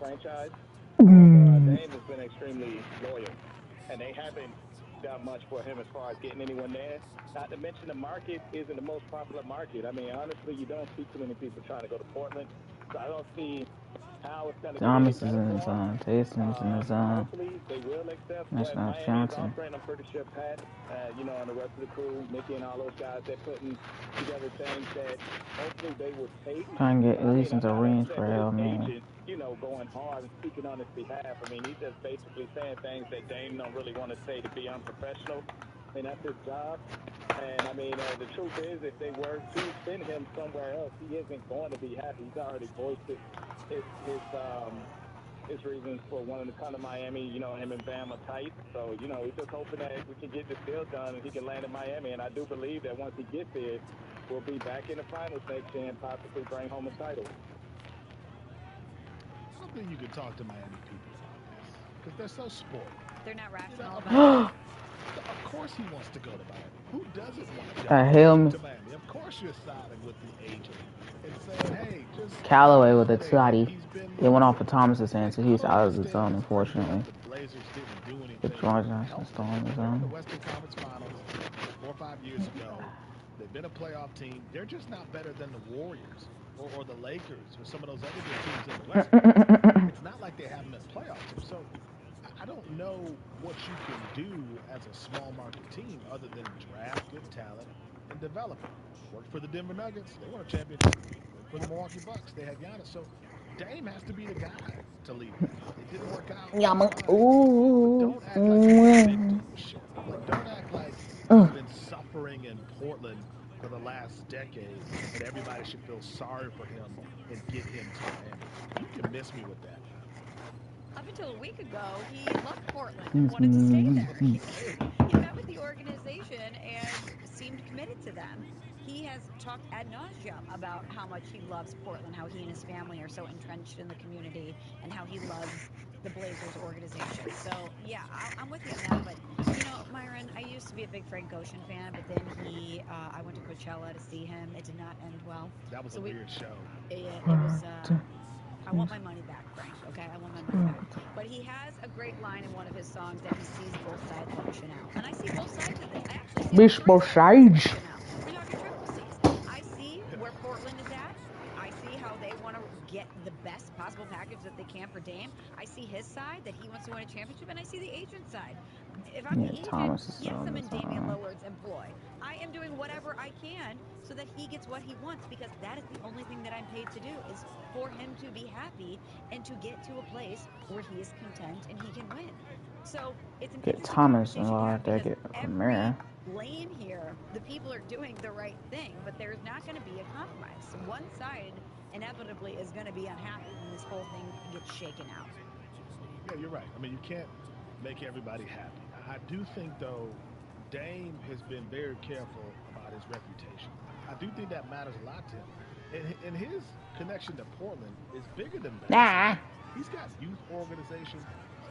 franchise. Dame has been extremely loyal, and they haven't done much for him as far as getting anyone there. Not to mention the market isn't the most popular market. I mean, honestly, you don't see too many people trying to go to Portland. So I don't see how it's going to Thomas get is in the zone. Taysom's in the zone. Hopefully, they will accept That's what not Miami's Johnson. offering. I'm pretty sure Pat, and the rest of the crew, Mickey and all those guys, they're putting together things that hopefully they will take. Trying to get at least into range for hell, man. Agent, going hard and speaking on his behalf. I mean, he's just basically saying things that Dame don't really want to say to be unprofessional. I mean, that's his job. And, I mean, the truth is, if they were to send him somewhere else, he isn't going to be happy. He's already voiced his reasons for wanting to come to Miami. Him and Bam are tight. So, we're just hoping that we can get this deal done and he can land in Miami. And I do believe that once he gets there, we'll be back in the finals next year and possibly bring home a title. I don't think you can talk to Miami people about this because they're so spoiled. They're not rational about it. Of course he wants to go to Miami. Who doesn't want to go to Miami? Of course you're siding with the agent and saying, hey, just... Callaway with a toddy. It went off of Thomas's hand, so he's out of the zone, unfortunately. The Blazers didn't do anything. But George Johnson's still in the zone. The Western Conference Finals 4 or 5 years ago. They've been a playoff team. They're just not better than the Warriors or the Lakers or some of those other good teams in the West. It's not like they haven't been a playoff team. So I don't know what you can do as a small market team other than draft good talent and develop it. Worked for the Denver Nuggets. They won a championship. Worked for the Milwaukee Bucks. They had Giannis. So Dame has to be the guy to lead them. It didn't work out. Don't act like you're a victim, Michelle. Like, don't act like you've been suffering in Portland for the last decade and everybody should feel sorry for him and get him to Miami. You can miss me with that. Up until a week ago, he loved Portland and wanted to stay there. He met with the organization and seemed committed to them. He has talked ad nauseum about how much he loves Portland, how he and his family are so entrenched in the community, and how he loves the Blazers organization. So, yeah, I'm with you on that. But, Myron, I used to be a big Frank Ocean fan, but then I went to Coachella to see him. It did not end well. That was a weird show. It was... I want my money back, Frank, okay? I want my money back. But he has a great line in one of his songs that he sees both sides of the Chanel. And I see both sides of this. I actually see both sides. We're talking triple C's. I see where Portland is at. I see how they want to get the best possible package that they can for Dame. I see his side, that he wants to win a championship, and I see the agent side. If I'm the agent, Thomas is yes, I'm in still Damian on. Lillard's employ. I am doing whatever I can so that he gets what he wants, because that is the only thing that I'm paid to do, is for him to be happy and to get to a place where he is content and he can win. So it's an Get interesting Thomas conversation to have, involved. I because get every Kamara. lane here, the people are doing the right thing, but there's not going to be a compromise. One side inevitably is going to be unhappy when this whole thing gets shaken out. Yeah, you're right. I mean, you can't make everybody happy. I do think, though, Dame has been very careful about his reputation. I do think that matters a lot to him. And his connection to Portland is bigger than basketball. He's got youth organizations.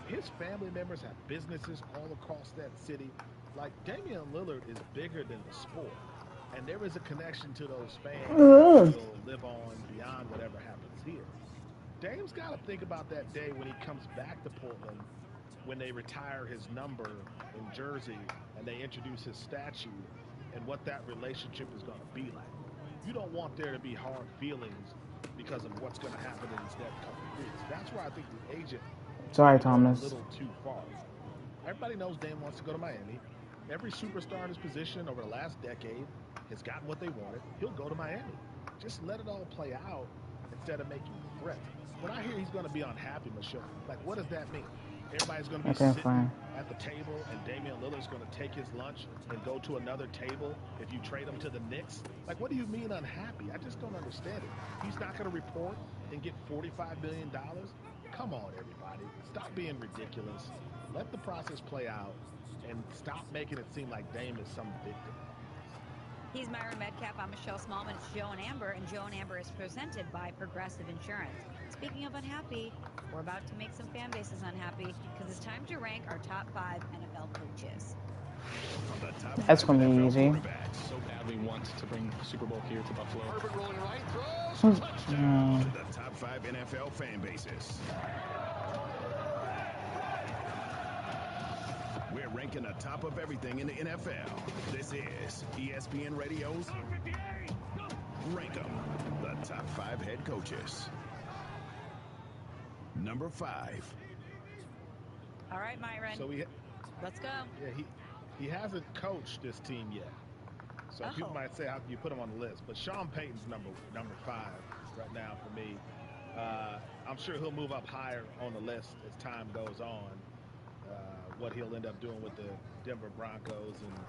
His family members have businesses all across that city. Like, Damian Lillard is bigger than the sport. And there is a connection to those fans that will live on beyond whatever happens here. Dame's got to think about that day when he comes back to Portland, when they retire his number in Jersey and they introduce his statue, and what that relationship is going to be like. You don't want there to be hard feelings because of what's going to happen in these next couple of weeks. That's where I think the agent Sorry, went a Thomas. little too far. Everybody knows Dame wants to go to Miami. Every superstar in his position over the last decade has gotten what they wanted. He'll go to Miami. Just let it all play out instead of making threats. When I hear he's going to be unhappy, Michelle, like, what does that mean? Everybody's going to be Okay, sitting fine. at the table, and Damian Lillard's going to take his lunch and go to another table if you trade him to the Knicks? Like, what do you mean unhappy? I just don't understand it. He's not going to report and get $45 million? Come on, everybody. Stop being ridiculous. Let the process play out, and stop making it seem like Dame is some victim. He's Myron Metcalf. I'm Michelle Smallman. It's Joe and Amber, and Joe and Amber is presented by Progressive Insurance. Speaking of unhappy, we're about to make some fan bases unhappy, because it's time to rank our top 5 NFL coaches. That's going to be easy. So badly wants to bring Super Bowl here to Buffalo. Herbert rolling right, throws, touchdown. The top 5 NFL fan bases. We're ranking the top of everything in the NFL. This is ESPN Radio's Rank 'em, the top 5 head coaches. Number 5. All right, Myron. So let's go. Yeah, he hasn't coached this team yet. So people might say, how can you put him on the list? But Sean Payton's number 5 right now for me. I'm sure he'll move up higher on the list as time goes on. What he'll end up doing with the Denver Broncos and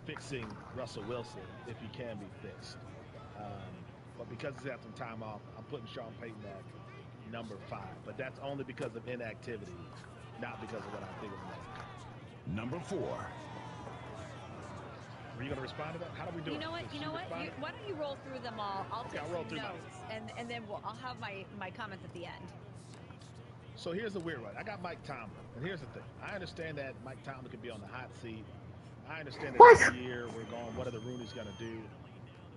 fixing Russell Wilson if he can be fixed. But because he's had some time off, I'm putting Sean Payton at number 5. But that's only because of inactivity, not because of what I think of him. Number 4. Are you going to respond to that? How do we do it? You know what? Why don't you roll through them all? I'll take roll some through notes, and then I'll have my comments at the end. So here's the weird one. I got Mike Tomlin. And here's the thing. I understand that Mike Tomlin could be on the hot seat. I understand that every year we're going, what are the Rooney's going to do?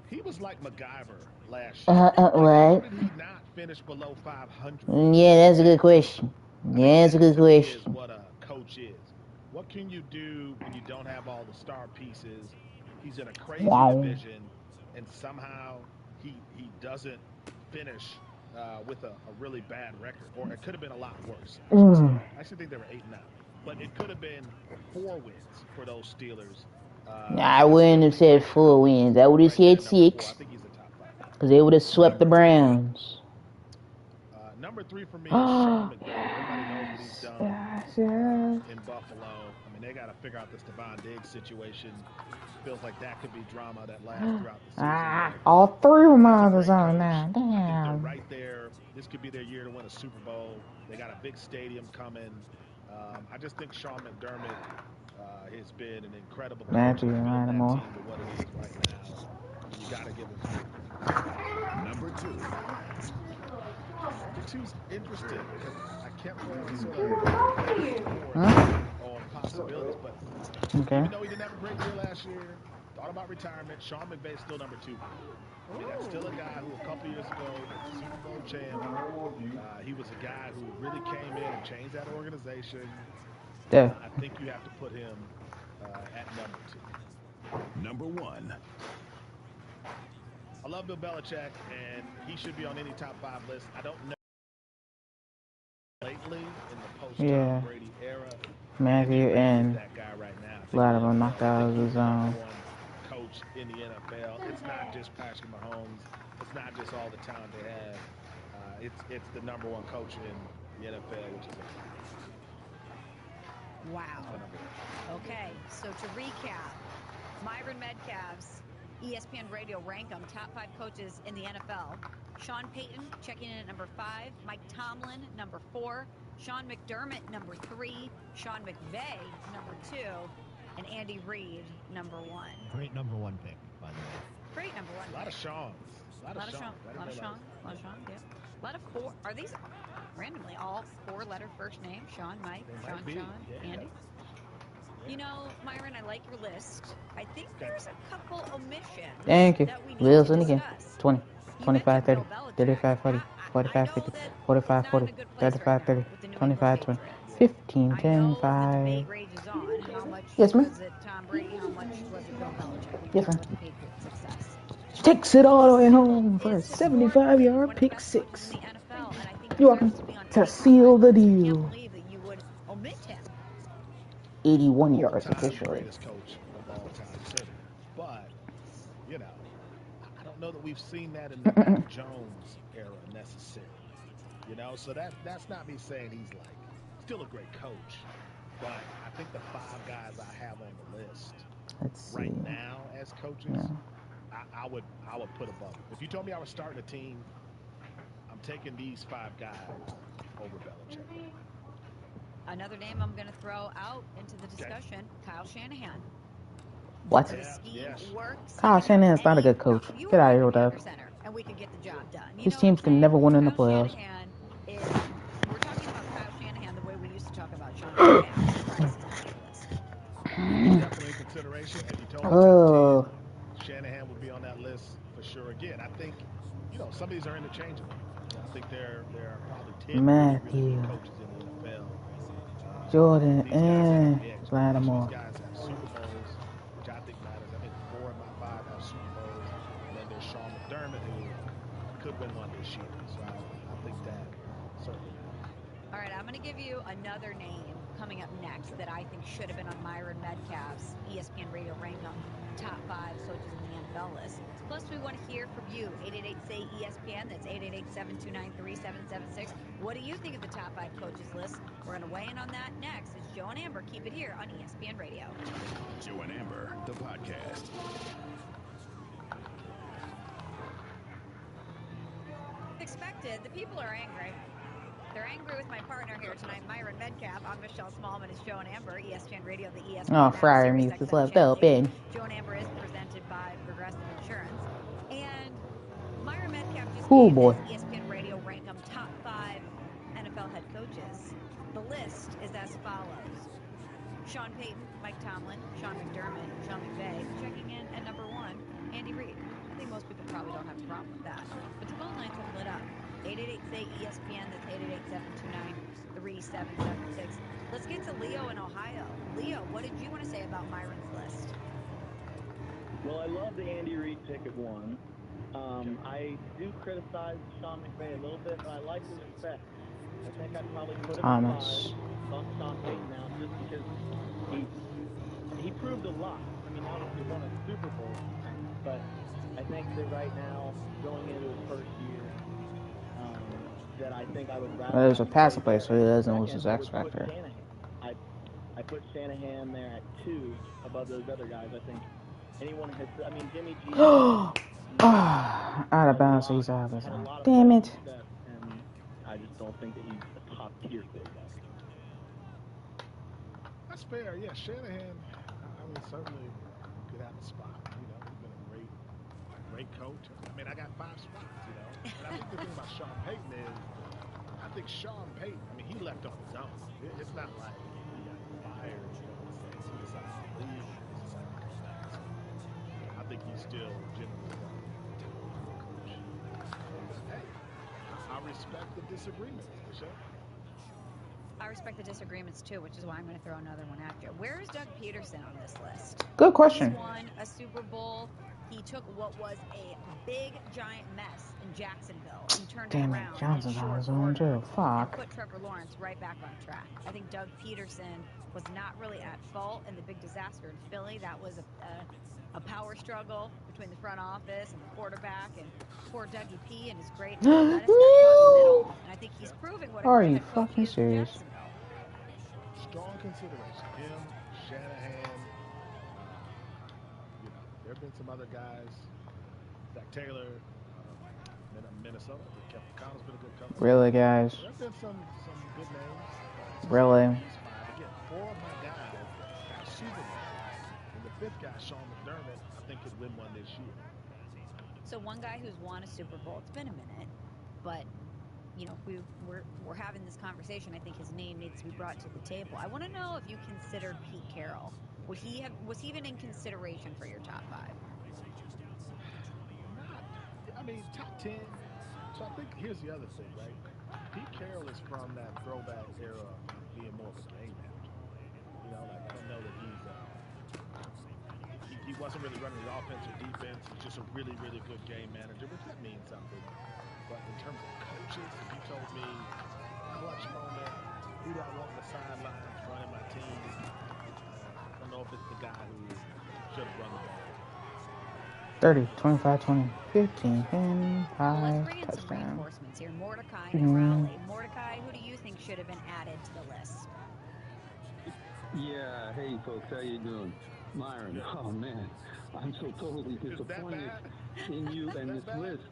He was like MacGyver last year. Why did he not finish below 500? Yeah, that's a good question. Yeah, that's a good question. Is what a coach is. What can you do when you don't have all the star pieces? He's in a crazy division, and somehow he doesn't finish with a really bad record, or it could have been a lot worse. I actually think they were 8-9, but it could have been 4 wins for those Steelers. I wouldn't have said 4 wins. I would have said 6, because they would have swept the Browns. Number 3 for me is Sean McDermott. Everybody knows what he's done in Buffalo. I mean, they got to figure out this Devon Diggs situation. Feels like that could be drama that lasts throughout the season. All 3 of mine was on now. I think they're Damn. right there. This could be their year to win a Super Bowl. They got a big stadium coming. I just think Sean McDermott has been an incredible coach. That's Building that team animal. to what it is right now. You got to give him Number 2. Number 2's interesting because I kept on sort of on possibilities, but even though he didn't have a great year last year, thought about retirement, Sean McVay's still number 2. I mean, that's still a guy who a couple years ago was Super Bowl champ. He was a guy who really came in and changed that organization. I think you have to put him at number 2. Number 1. I love Bill Belichick, and he should be on any top 5 list. I don't know lately in the post-Tom Brady era. Matthew and that guy right now. a lot of them knocked out of the zone. Coach in the NFL. It's not just Patrick Mahomes. It's not just all the talent they have. It's the number one coach in the NFL, which is wow. Okay, so to recap, Myron Metcalf's ESPN Radio rank them top 5 coaches in the NFL. Sean Payton checking in at number 5, Mike Tomlin number 4, Sean McDermott number 3, Sean McVay number 2, and Andy Reid number 1. Great number 1 pick, by the way. Great number 1. A lot of Sean. A lot of Sean. Yeah. A lot of 4. Are these randomly all 4-letter first names? Sean, Mike, Sean, Andy? You know, Myron, I like your list. I think there's a couple omissions. Thank you. That we need Listen to again. discuss. 20, 25, 30, 35, 40, 45, 50, 45, 40, 35, 30, 25, 20, 15, 10, 5. Yes, ma'am. Was it Tom Brady? How much was it Bill Belichick? Yes, ma'am. Takes it all the way home for a 75-yard pick 6. You're welcome. To seal the deal. 81 yards officially. But, you know, I don't know that we've seen that in the Mac Jones era necessarily. You know, so that's not me saying he's like still a great coach. But I think the 5 guys I have on the list right now as coaches, I would put above them. If you told me I was starting a team, I'm taking these 5 guys over Belichick. Another name I'm going to throw out into the discussion, Kyle Shanahan. What? Works, Kyle Shanahan's not a good coach. Get out of here with that. And we can get the job done. His teams can never win in the playoffs. We're talking about Kyle Shanahan the way we used to talk about Sean McVay. Definitely in consideration. If you told me Shanahan would be on that list for sure. Again, I think, you know, some of these are interchangeable. I think there are probably 10 Matthew, really coaches in the NFL. Jordan, and Lattimore. These guys have Super Bowls, which I think matters. I think 4 of my 5 have Super Bowls. And then there's Sean McDermott, who could win one this year. So I think that certainly matters. All right, I'm going to give you another name coming up next that I think should have been on Myron Metcalf's ESPN Radio Rankum top 5 coaches in the NFL list. Plus, we want to hear from you. 888-SAY-ESPN. That's 888-729-3776. What do you think of the top 5 coaches list? We're going to weigh in on that next. It's Joe and Amber. Keep it here on ESPN Radio. Joe and Amber, the podcast. Expected. The people are angry. They're angry with my partner here tonight, Myron Metcalf. I'm Michelle Smallman. It's Joe and Amber, ESPN Radio, the ESPN. Oh, Friar Muse is left open. Joe and Amber is presented by Progressive Insurance. And Myron Metcalf just Cool gave boy. his ESPN Radio rank them top 5 NFL head coaches. The list is as follows. Sean Payton, Mike Tomlin, Sean McDermott, Sean McVay, checking in at number 1, Andy Reid. I think most people probably don't have a problem with that. But the phone lines have lit up. 888-SAY-ESPN. That's 888-729-3776. Let's get to Leo in Ohio. Leo, what did you want to say about Myron's list? Well, I love the Andy Reid pick at 1. I do criticize Sean McVay a little bit, but I like his respect. I think I'd probably put him on Sean Payton now just because he proved a lot. I mean, obviously won a Super Bowl, but I think that right now, going into his first year, that I think I would rather. Well, there's a pass play, so he doesn't lose his X factor. I put Shanahan there at 2 above those other guys. I think anyone has. I mean, Jimmy G. Out of bounds, he's out of his zone. Damn it. And I just don't think that he's a top tier quarterback. That's fair. Yeah, Shanahan, I mean, certainly could have a spot. You know, he's been a great coach. I mean, I got 5 spots, you know. And I think the thing about Sean Payton is, I think Sean Payton, I mean, he left on his own. It's not like he got fired, you know, he decided to leave. I think he's still generally a coach. Hey, I respect the disagreements, Michelle. I respect the disagreements too, which is why I'm going to throw another one at you. Where is Doug Peterson on this list? Good question. He won a Super Bowl. He took what was a big, giant mess in Jacksonville and turned it Damn it, around Johnson's in on short his own order too. and Fuck. put Trevor Lawrence right back on track. I think Doug Peterson was not really at fault in the big disaster in Philly. That was a power struggle between the front office and the quarterback, and poor Dougie P and his great lettuce got caught in the middle. And I think he's proving what a Are great you head coach he fucking is for serious? Jacksonville. Strong consideration. Him, Shanahan. There have been some other guys. Zach Taylor, Minnesota. Kevin Connor's been a good coach. Really, guys? There have been some good names. Really? Again, 4 of my guys got Super Bowl. And the 5th guy, Sean McDermott, I think could win one this year. So one guy who's won a Super Bowl, it's been a minute, but you know, we're having this conversation. I think his name needs to be brought to the table. I want to know if you considered Pete Carroll. Was he even in consideration for your top 5? I mean, top 10. So I think here's the other thing, right? Pete Carroll is from that throwback era of being more of a game manager. You know, like I don't know that he wasn't really running the offense or defense. He's just a really, really good game manager, which that means something. But in terms of coaches, if you told me clutch moment, who do I want on the sidelines running my team? I don't know if it's the guy who should have run the ball. 30, 25, 20, 15, 10, Well, let's 5, bring in some touchdown. reinforcements here. Mordecai and Crowley. Mordecai, who do you think should have been added to the list? Yeah, hey folks, how you doing? Myron, oh man, I'm so totally disappointed in you and this list.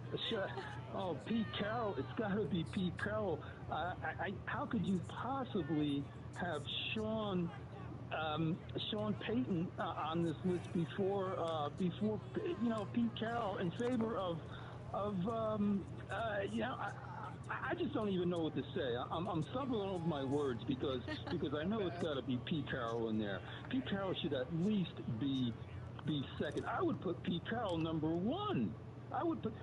Oh, Pete Carroll, it's got to be Pete Carroll. How could you possibly have Sean Payton on this list before Pete Carroll in favor of I just don't even know what to say. I'm stumbling over my words because I know it's got to be Pete Carroll in there. Pete Carroll should at least be second. I would put Pete Carroll number 1. I would put,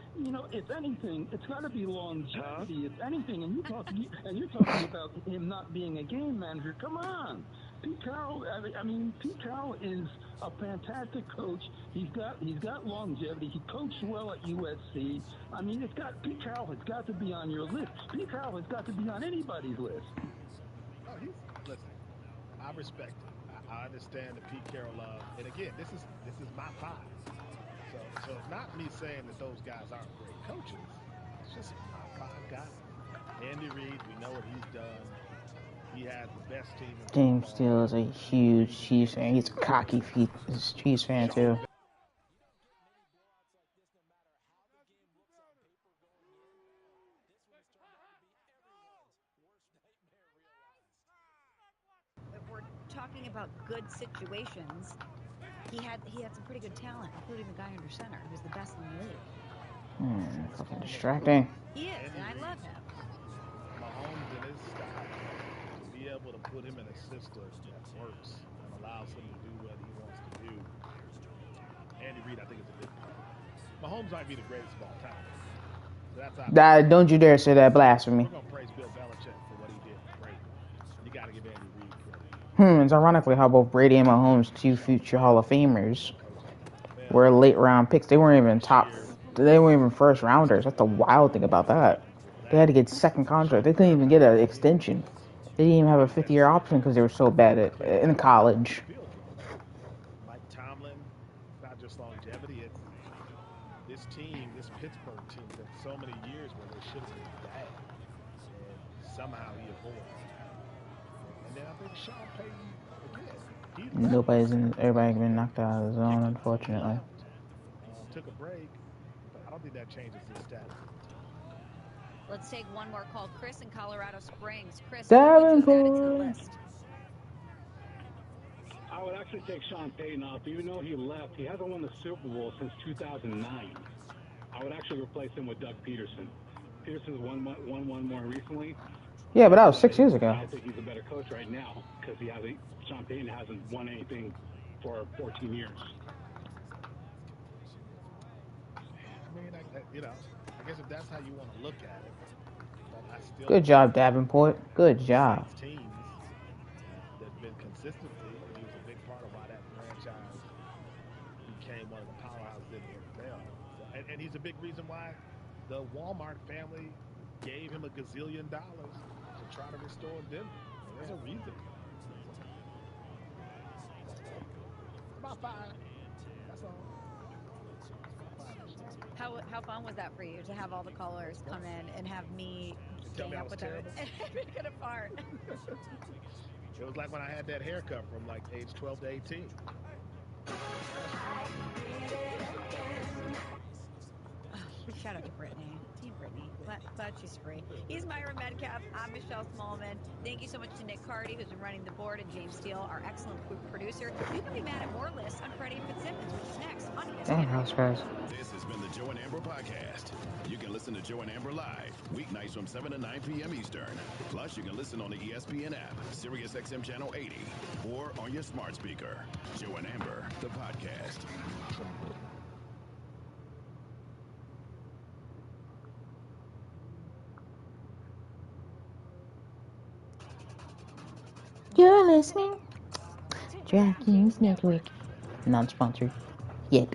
if anything, it's got to be longevity. If anything, and you're talking about him not being a game manager. Come on, Pete Carroll. I mean, Pete Carroll is a fantastic coach. He's got longevity. He coached well at USC. I mean, Pete Carroll has got to be on your list. Pete Carroll has got to be on anybody's list. Oh, listen. I respect it. I understand the Pete Carroll love, and again, this is my 5. So it's not me saying that those guys aren't great coaches. It's just my 5 guys. Andy Reid, we know what he's done. He has the best team. James Steele is a huge Chiefs fan. He's a cocky Chiefs fan too. If we're talking about good situations, he had some pretty good talent, including the guy under center, who's the best in the league. Fucking distracting. He is, and I love him. Mahomes and his style, to be able to put him in a system that works and allows him to do what he wants to do. Andy Reid, I think, is a big part. Mahomes might be the greatest of all time. So that's Don't you dare say that blasphemy. We're gonna praise Bill Belichick for what he did great. You got to give Andy Reid credit. It's ironically how both Brady and Mahomes, 2 future Hall of Famers, were late round picks. They weren't even first rounders. That's the wild thing about that. They had to get second contract. They couldn't even get an extension. They didn't even have a 5th-year option because they were so bad in college. Mike Tomlin, not just longevity. It's this team, this Pittsburgh team, that so many years where they should have been bad, and somehow he avoids. And then I think Sean Payton again. Everybody's been knocked out of the zone, unfortunately. Took a break, but I don't think that changes his status. Let's take one more call. Chris in Colorado Springs. Chris, who would you have added to the list? I would actually take Sean Payton off. Even though he left, he hasn't won the Super Bowl since 2009. I would actually replace him with Doug Peterson. Peterson's won one more recently. Yeah, but that was 6 years ago. I think he's a better coach right now because Sean Payton hasn't won anything for 14 years. I mean, I guess if that's how you want to look at it, I still. Good job, Davenport. Good job. Teams that's been consistency, and he was a big part of why that franchise became one of the powerhouses in the NFL. And he's a big reason why the Walmart family gave him $1 gazillion to try to restore Denver. There's a reason. About 5. That's all. How fun was that for you to have all the callers come in and have me Tell me I gang up was with them terrible. and pick it apart? It was like when I had that haircut from like age 12 to 18. Shout out to Brittany. Team Brittany. Glad she's free. He's Myra Medcalf. I'm Michelle Smallman. Thank you so much to Nick Carty, who's been running the board, and James Steele, our excellent producer. You can be mad at more lists on Freddie and Fitzsimmons, which is next on ESPN. Damn, house guys. This has been the Joe and Amber Podcast. You can listen to Joe and Amber live, weeknights from 7 to 9 p.m. Eastern. Plus, you can listen on the ESPN app, Sirius XM Channel 80, or on your smart speaker. Joe and Amber, the podcast. You're listening to DraftKings Network. Non-sponsored yet.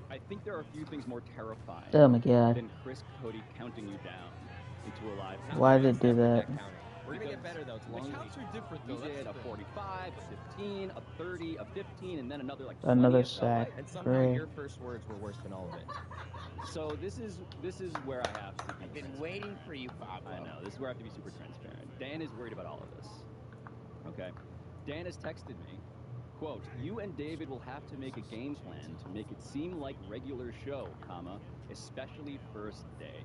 I think there are a few things more terrifying Oh my God. than Chris Cody counting you down into a live. Why did it do that? We're gonna get better though. It's long. The counts are different though. You did a 45, a 15, a 30, a 15, and then another like 20 Another it felt sack. like. And somehow Great. your first words were worse than all of it. So this is where I have to be. I've been waiting for you, Bob. I know. This is where I have to be super transparent. Dan is worried about all of this. Okay. Dan has texted me. Quote, you and David will have to make a game plan to make it seem like regular show, comma, especially first day.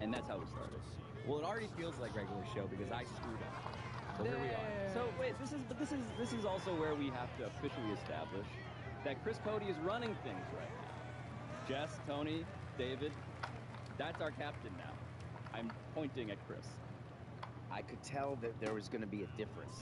And that's how we started. Well, it already feels like regular show because I screwed up. So here we are. So wait, this is also where we have to officially establish that Chris Cody is running things right now. Jess, Tony, David, that's our captain now. I'm pointing at Chris. I could tell that there was going to be a difference.